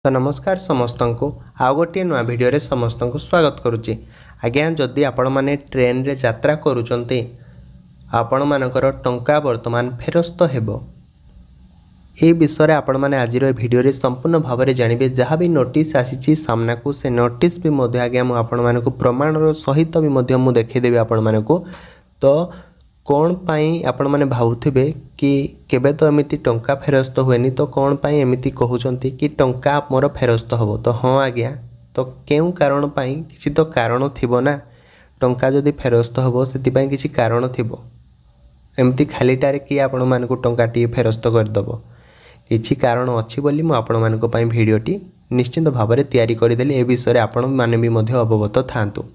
तो नमस्कार समस्त को आउ गोटे नुआ भिडियो समस्त को स्वागत करुच्ची। आज्ञा जदि आपण मैंने ट्रेन रे यात्रा करुचंती आपण मानकर टंका वर्तमान फेरस्त हेबो ए विषय में आपण मैंने आज भिडियो संपूर्ण भाव में जानवे। जहाँ भी नोटिस आसी सामना को से नोटिस भी आज्ञा मुझे प्रमाण सहित भी देखीदेवी आपण मानक। तो कौन पाई आपण मैंने भावुथिबे कि केबे तो एमिति टंका फेरस्त हुएनी, तो कौन पाई एमिति कहउचंती कि टंका मोर फेरस्त हबो। तो हाँ आज्ञा, तो केउ कारण पाई किछि तो कारण थिबो ना। टंका जदि फेरस्त हबो सेति किछि कारण थिबो। एमिति खालीटारे कि आपण मानकु टंका टी फेरस्त कर दबो, किछि कारण अछि बोली मु आपण मानक पई भिडियोटी निश्चित भाव में तैयारी करदेली। ए विषय आपण माने भी मध्य अवगत थांतु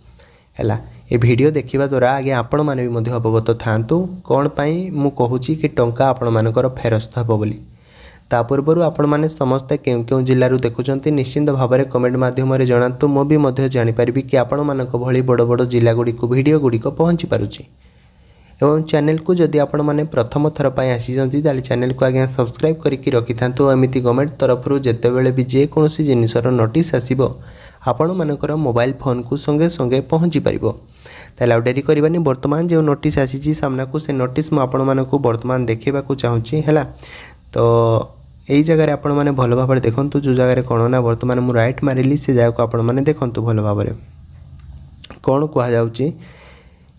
हैला। ए वीडियो देखिबा द्वारा आगे आपण माने भी मध्य अवगत थांतु कौन पाई मु कहूची कि टंका आपण मानकर फेरस्त हबो बोली। ता पूर्व आपण माने समस्त केउ केउ जिल्ला देखुचंती निश्चित भाव में कमेंट माध्यम रे जणातु। मो भी मध्य जानि परिबी कि आपण मानक भली बड़ बड़ जिल्ला गुडी को वीडियो गुडी को पहुंची पारुची। एवं चैनल को जदि आपण माने प्रथम थर पाई आसीचंती ताले चैनल को आगे सब्सक्राइब करके रखि थांतु। एमिति गवर्नमेंट तरफ जेते बेले भी जे कोनोसी जिनिसर नोटिस आसीबो आपण मानकर मोबाइल फोन को संगे संगे पहुंची पारिबो। ताले आ डेरी करबानी। वर्तमान जो नोटिस आसी सामना को से नोटिस मु आपण मानकु वर्तमान देखिबा को चाहूची हैला। तो एई जगह रे आपण माने भलो भाबरे देखंतु। जो जगह रे कोन ना वर्तमान मु राइट मारिली से जगह को आपण माने देखंतु भलो भाबरे। कोन कहा जाउची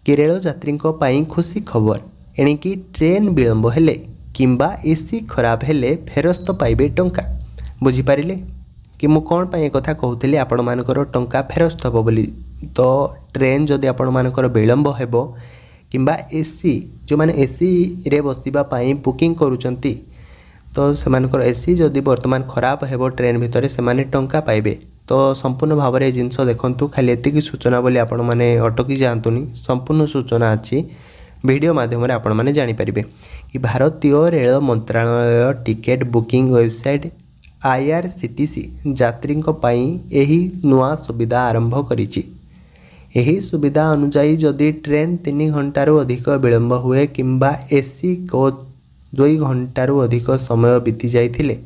कि रेल यात्री पाई खुशी खबर एणिकी ट्रेन विलंब हेले किंबा एसी खराब हेले फेरस्त पाइबे टंका। बुझी पारिले कि मु कौन पाई एक कथा कहूली आपण मानकर टंका फेरस्त हबो बोली। तो ट्रेन जदि आपण मानकर विलंब हेबो किंबा एसी जो माने एसी रे बसिबा पाई बुकिंग करूचंती तो सेमानकर एसी जदि वर्तमान खराब हेबो ट्रेन भितर से माने टंका पाइबे। तो संपूर्ण भाव में जिनस देखंतु। खाली एतिकी सूचना बोली आपण माने अटकी जातुनी, संपूर्ण सूचना अच्छी वीडियो माध्यम रे आपण माने जानि परिबे कि भारतीय रेल मंत्रालय टिकेट बुकिंग वेबसाइट IRCTC यात्री एही नुआ सुविधा आरंभ करिछि। एही सुविधा अनुसार जदि ट्रेन 3 घंटारू अधिक विलंब हुए किंबा एसी कोच 2 घंटारू अधिक समय बीती जाइथिले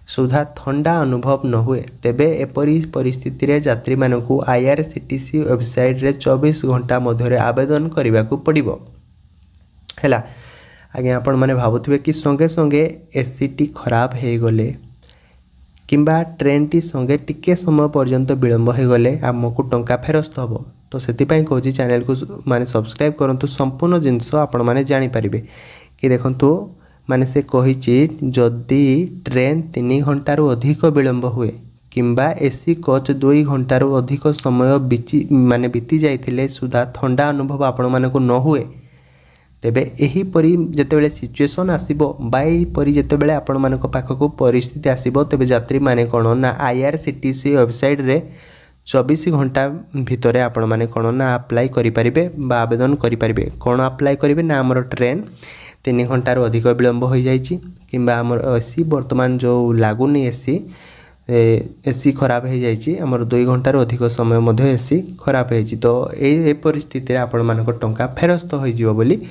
सुधा ठंडा अनुभव न हुए तेबे एपरी परिस्थिति रे यात्री मानकु IRCTC वेबसाइट रे 24 घंटा मध्य आवेदन करने को पड़िबो हैला। आगे आपण माने भाबुथिबे कि संगे संगे एसी टी खराब हे गले किंबा ट्रेन टी संगे टिके समय पर्यंत विलंब हो गले आमको टंका फेरस्त हबो। तो सेतिपाई कहूँ चैनल को माने सब्सक्राइब करंतु। संपूर्ण जिनस आपण माने जानि परिबे कि देखंतु माने से कहिछि जदि ट्रेन 3 घंटारू अधिक विलंब हुए किंबा एसी कोच 2 घंटारू अधिक समय बीती जाइथिले सुधा ठंडा अनुभव आपण मानकु न हुए तेबे एही परी जेतेबेले सिचुएशन आसीबो बाई परी जेतेबेले आपण मानक पाखकु परिस्थिति आसीबो तेबे यात्री माने कोन ना IRCTC वेबसाइट रे 24 घंटा भितरे आपण माने कोन ना अप्लाई करि परिबे बा आवेदन करि परिबे। कोन अप्लाई करिवे ना हमर ट्रेन 3 घंटारू अधिक विलंब हो जाइछि किंबा हमर एसी वर्तमान जो लागुनी एसी खराब हो जाइछि हमर 2 घंटारू अधिक समय मध्ये एसी खराब हो। तो ए परिस्थिति रे आपण मानक टंका फेरस्त हो जिवो बोली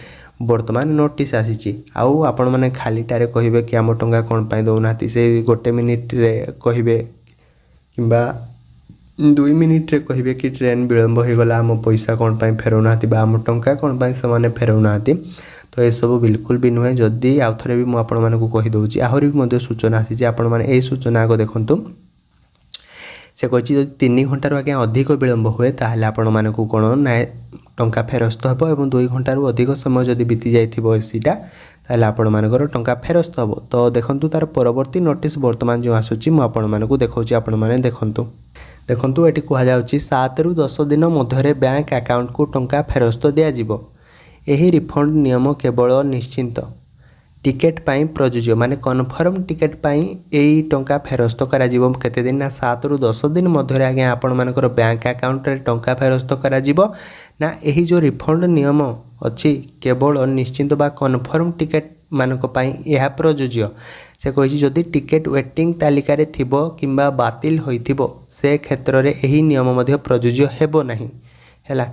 वर्तमान नोटिस आसी। आउ आपण माने खालीटारे कहिबे कि आम टंका कोन पाई दउनाती से 1 मिनिट रे कहिबे किंबा 2 मिनिट रे कहिबे कि ट्रेन विलंब हो गला आम पैसा कोन पाई फेरउनाती बा आम टंका कोन पाई से माने फेरउनाती। तो ये सब बिल्कुल भी नुहे। जदि आउ थरे भी मु आपण मानकु कहि दउची आहुरी भी मध्य सूचना आसी आपण माने ए सूचना को देखंतु। से कहिछि जदि 3 घंटारू आगे अधिक विलंब हुए ताहले आपण मानकु कोन ना टंका फेरस्त हबो एवं 2 घंटारू अधिक समय जदि बीती जाइथिबो एसीटा ताहले आपण मानकर टंका फेरस्त हबो। तो देखंतु तार परवर्ती नोटिस वर्तमान जो आसुची मु आपण मानकु देखौची आपण माने देखंतु एटी कहा जाउची 7 रु 10 दिन मध्यरे बैंक अकाउंट को टंका फेरस्त दिया जिवो। एही रिफंड नियम केवल निश्चिंत टिकेट पाई प्रযোज्य माने कन्फर्म टिकेट पाई एई टंका फेरस्त करा जिवो केते दिन ना 7 रु 10 दिन मध्यरे आगे आपण मानकर बैंक अकाउंट रे टंका फेरस्त करा जिवो ना एही जो रिफंड नियम अछि केवल निश्चिंत बा कन्फर्म टिकेट मानक पाई यह प्रযোज्य। से कहिछि जदि टिकेट वेटिंग तालिका रे थिबो किंबा बातिल होइथिबो से क्षेत्र रे एही नियम मध्ये प्रযোज्य हेबो नाही हैला।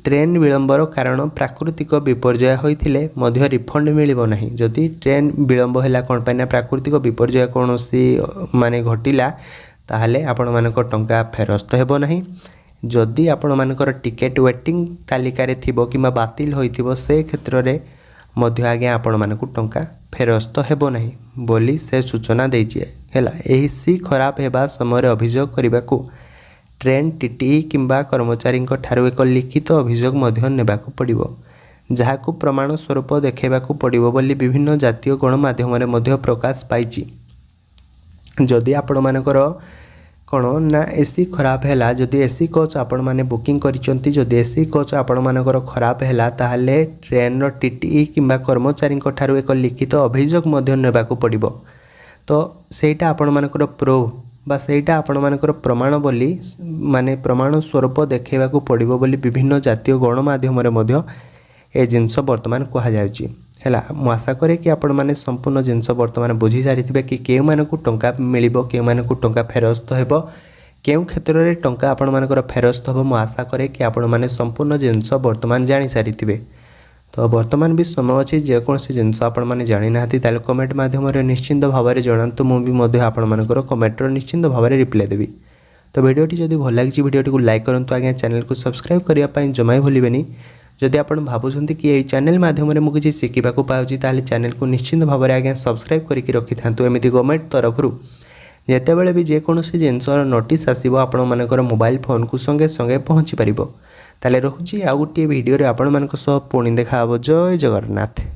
ट्रेन विलंबर कारण प्राकृतिक विपर्यय होइथिले मध्य रिफंड मिलिबो नाही। जदि ट्रेन विलंब हैला कोन पाइना प्राकृतिक विपर्यय कोनोसी माने घटिला ताहले आपण मानक टंका फेरस्त हेबो नहीं। जदि आपण मानकर टिकेट वेटिंग तालिका रे थिबो किंबा बातिल होइथिबो से क्षेत्र रे मध्य आगे आपण मानक टंका फेरस्त हेबो नहीं बोली से सूचना देछि हैला। एही खराब हेबा समय अभियोग करबाकू ट्रेन टीटीई किंबा कर्मचारी ठारू एक लिखित अभियोग मध्य नेबाकू पड़िबो, जहाकू प्रमाण स्वरूप देखेबाकू पड़िबो बोली विभिन्न जातीय गणमाध्यम रे मध्य प्रकाश पाइछि। जदि आपण मानकर कौन ना एसी खराब है, जदि एसी कोच आपण माने बुकिंग करिसंती, जदि एसी कोच आपण मानकर खराब है ताहले ट्रेन रो टीटीई किंबा कर्मचारी ठारू एक लिखित अभियोग मध्य नेबाकू पड़िबो। तो सेटा आपण मानकर प्रूफ बा सेटा आपण मानकर प्रमाण बोली माने प्रमाण स्वरूप देखेबाकू पड़िबो बोली विभिन्न जातीय गणमाध्यम रे मध्य ए जिनस वर्तमान कहा जाउची हैला। मु आशा करे कि आपण माने संपूर्ण जिनस वर्तमान बुझी सारिथिबे कि केउ मानकू टंका मिलिबो, केउ मानकू टंका फेरस्त हेबो, केउ क्षेत्र रे टंका आपण मानकर फेरस्त हेबो। मु आशा करे कि आपण माने संपूर्ण जिनस वर्तमान जानि सारिथिबे। तो वर्तमान भी समय अच्छी जेकोसी जिनस आपण माने जानि नाहति ताले कमेंट माध्यम रे निश्चिंत भाव में जणांतु। मु भी मध्य आपण मानकर कमेंट रो निश्चिंत भाव में रिप्लाई देबी। तो वीडियोटी जदि भल लागिछि वीडियोटी को लाइक करंतु, आगे चैनल को सब्सक्राइब करिया पई जमाई भूलिबेनी। जदि आपण भाबुछंती कि एई चैनल माध्यम रे मु किछि सिखिबाकू पाउछि ताले चैनल को निश्चिंत भाव में आगे सब्सक्राइब करिकि रखि थांतु। एमिति गवर्नमेंट तरफरु जेतेबेले भी जेकोसी जिनसर नोटिस आसीबो आपण मानकर मोबाइल फोन को संगे संगे पहुँची पारिबो। ताले रहुछि आ गोटे वीडियो रे आपण मानक सह पुणी देखा हबो। जय जगन्नाथ।